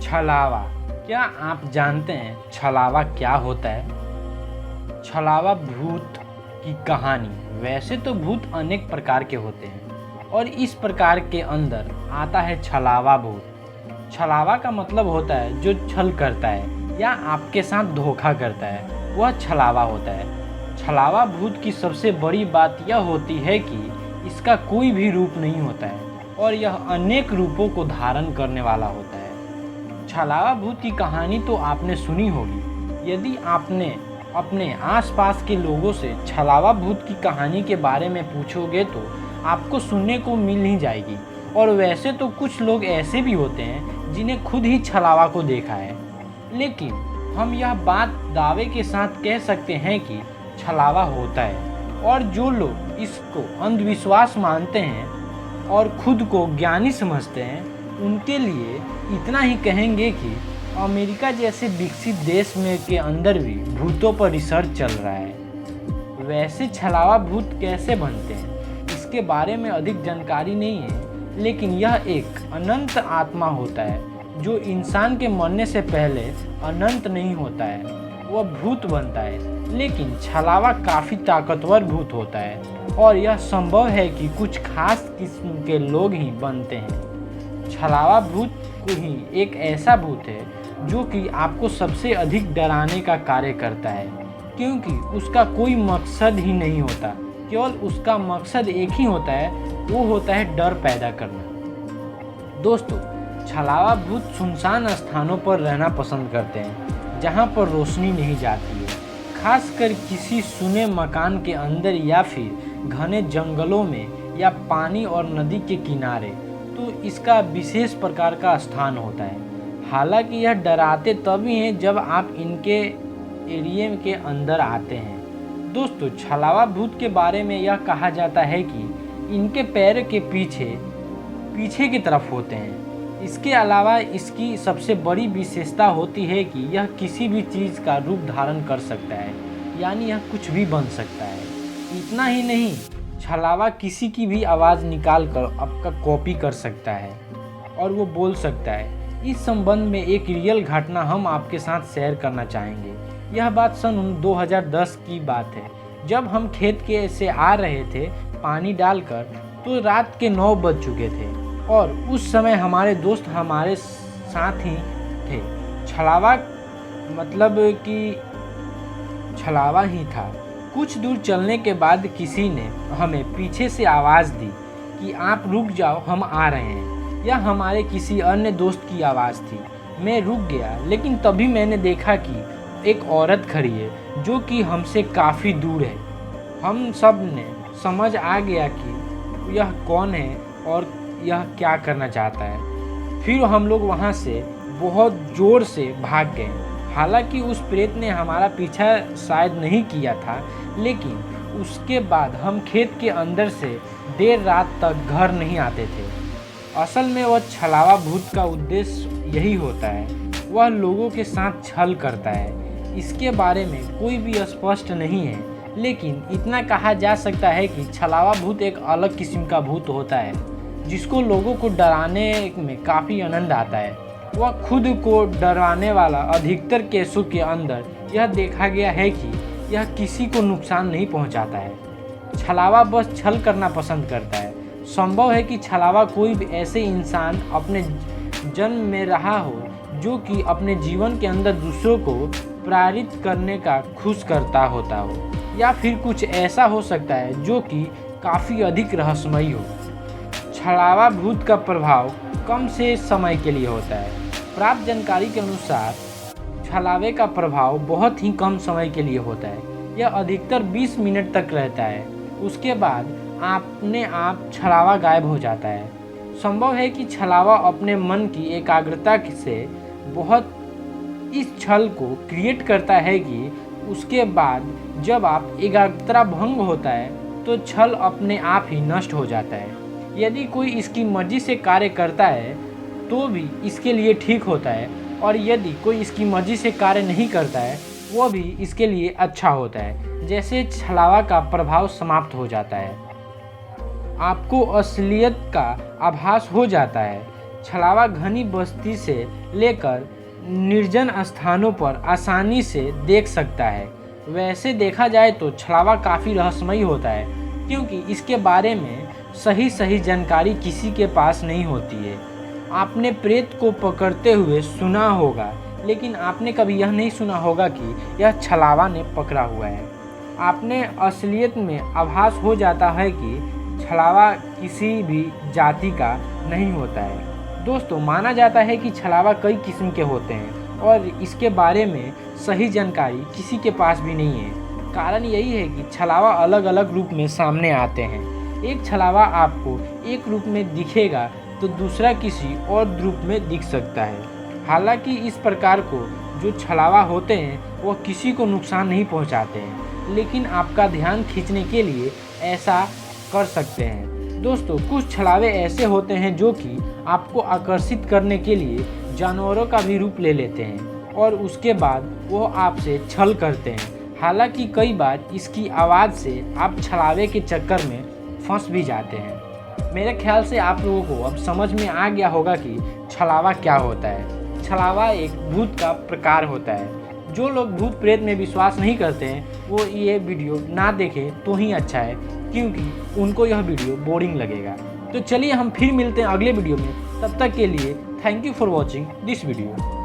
छलावा। क्या आप जानते हैं छलावा क्या होता है? छलावा भूत की कहानी। वैसे तो भूत अनेक प्रकार के होते हैं और इस प्रकार के अंदर आता है छलावा भूत। छलावा का मतलब होता है जो छल करता है या आपके साथ धोखा करता है, वह छलावा होता है। छलावा भूत की सबसे बड़ी बात यह होती है कि इसका कोई भी रूप नहीं होता है और यह अनेक रूपों को धारण करने वाला होता है। छलावा भूत की कहानी तो आपने सुनी होगी। यदि आपने अपने आसपास के लोगों से छलावा भूत की कहानी के बारे में पूछोगे तो आपको सुनने को मिल ही जाएगी। और वैसे तो कुछ लोग ऐसे भी होते हैं जिन्हें खुद ही छलावा को देखा है, लेकिन हम यह बात दावे के साथ कह सकते हैं कि छलावा होता है। और जो लोग इसको अंधविश्वास मानते हैं और खुद को ज्ञानी समझते हैं, उनके लिए इतना ही कहेंगे कि अमेरिका जैसे विकसित देश में के अंदर भी भूतों पर रिसर्च चल रहा है। वैसे छलावा भूत कैसे बनते हैं इसके बारे में अधिक जानकारी नहीं है, लेकिन यह एक अनंत आत्मा होता है जो इंसान के मरने से पहले अनंत नहीं होता है, वह भूत बनता है। लेकिन छलावा काफ़ी ताकतवर भूत होता है और यह संभव है कि कुछ खास किस्म के लोग ही बनते हैं। छलावा भूत को ही एक ऐसा भूत है जो कि आपको सबसे अधिक डराने का कार्य करता है, क्योंकि उसका कोई मकसद ही नहीं होता। केवल उसका मकसद एक ही होता है, वो होता है डर पैदा करना। दोस्तों, छलावा भूत सुनसान स्थानों पर रहना पसंद करते हैं जहाँ पर रोशनी नहीं जाती है, खासकर किसी सुने मकान के अंदर या फिर घने जंगलों में या पानी और नदी के किनारे। तो इसका विशेष प्रकार का स्थान होता है। हालांकि यह डराते तभी हैं जब आप इनके एरिया के अंदर आते हैं। दोस्तों, छलावा भूत के बारे में यह कहा जाता है कि इनके पैर के पीछे की तरफ होते हैं। इसके अलावा इसकी सबसे बड़ी विशेषता होती है कि यह किसी भी चीज़ का रूप धारण कर सकता है, यानी यह कुछ भी बन सकता है। इतना ही नहीं, छलावा किसी की भी आवाज़ निकाल कर आपका कॉपी कर सकता है और वो बोल सकता है। इस संबंध में एक रियल घटना हम आपके साथ शेयर करना चाहेंगे। यह बात सन 2010 की बात है, जब हम खेत के से आ रहे थे पानी डालकर, तो रात के 9 बज चुके थे और उस समय हमारे दोस्त हमारे साथ ही थे। छलावा मतलब कि छलावा ही था। कुछ दूर चलने के बाद किसी ने हमें पीछे से आवाज़ दी कि आप रुक जाओ, हम आ रहे हैं। यह हमारे किसी अन्य दोस्त की आवाज़ थी। मैं रुक गया, लेकिन तभी मैंने देखा कि एक औरत खड़ी है जो कि हमसे काफ़ी दूर है। हम सब ने समझ आ गया कि यह कौन है और यह क्या करना चाहता है। फिर हम लोग वहाँ से बहुत ज़ोर से भाग गए। हालांकि उस प्रेत ने हमारा पीछा शायद नहीं किया था, लेकिन उसके बाद हम खेत के अंदर से देर रात तक घर नहीं आते थे। असल में वह छलावा भूत का उद्देश्य यही होता है, वह लोगों के साथ छल करता है। इसके बारे में कोई भी स्पष्ट नहीं है, लेकिन इतना कहा जा सकता है कि छलावा भूत एक अलग किस्म का भूत होता है जिसको लोगों को डराने में काफ़ी आनंद आता है। वह खुद को डराने वाला अधिकतर केसों के अंदर यह देखा गया है कि यह किसी को नुकसान नहीं पहुंचाता है। छलावा बस छल करना पसंद करता है। संभव है कि छलावा कोई भी ऐसे इंसान अपने जन्म में रहा हो जो कि अपने जीवन के अंदर दूसरों को प्रेरित करने का खुश करता होता हो, या फिर कुछ ऐसा हो सकता है जो कि काफ़ी अधिक रहस्यमयी हो। छलावा भूत का प्रभाव कम से समय के लिए होता है। प्राप्त जानकारी के अनुसार छलावे का प्रभाव बहुत ही कम समय के लिए होता है। यह अधिकतर 20 मिनट तक रहता है। उसके बाद अपने आप छलावा गायब हो जाता है। संभव है कि छलावा अपने मन की एकाग्रता से बहुत इस छल को क्रिएट करता है कि उसके बाद जब आप एकाग्रता भंग होता है तो छल अपने आप ही नष्ट हो जाता है। यदि कोई इसकी मर्जी से कार्य करता है तो भी इसके लिए ठीक होता है, और यदि कोई इसकी मर्जी से कार्य नहीं करता है वो भी इसके लिए अच्छा होता है। जैसे छलावा का प्रभाव समाप्त हो जाता है, आपको असलियत का आभास हो जाता है। छलावा घनी बस्ती से लेकर निर्जन स्थानों पर आसानी से देख सकता है। वैसे देखा जाए तो छलावा काफ़ी रहस्यमयी होता है, क्योंकि इसके बारे में सही जानकारी किसी के पास नहीं होती है। आपने प्रेत को पकड़ते हुए सुना होगा, लेकिन आपने कभी यह नहीं सुना होगा कि यह छलावा ने पकड़ा हुआ है। आपने असलियत में आभास हो जाता है कि छलावा किसी भी जाति का नहीं होता है। दोस्तों, माना जाता है कि छलावा कई किस्म के होते हैं और इसके बारे में सही जानकारी किसी के पास भी नहीं है। कारण यही है कि छलावा अलग अलग रूप में सामने आते हैं। एक छलावा आपको एक रूप में दिखेगा तो दूसरा किसी और रूप में दिख सकता है। हालांकि इस प्रकार को जो छलावा होते हैं वह किसी को नुकसान नहीं पहुंचाते हैं, लेकिन आपका ध्यान खींचने के लिए ऐसा कर सकते हैं। दोस्तों, कुछ छलावे ऐसे होते हैं जो कि आपको आकर्षित करने के लिए जानवरों का भी रूप ले लेते हैं और उसके बाद वो आपसे छल करते हैं। हालांकि कई बार इसकी आवाज़ से आप छलावे के चक्कर में फंस भी जाते हैं। मेरे ख्याल से आप लोगों को अब समझ में आ गया होगा कि छलावा क्या होता है। छलावा एक भूत का प्रकार होता है। जो लोग भूत प्रेत में विश्वास नहीं करते हैं वो ये वीडियो ना देखें तो ही अच्छा है, क्योंकि उनको यह वीडियो बोरिंग लगेगा। तो चलिए हम फिर मिलते हैं अगले वीडियो में। तब तक के लिए thank you for watching this video.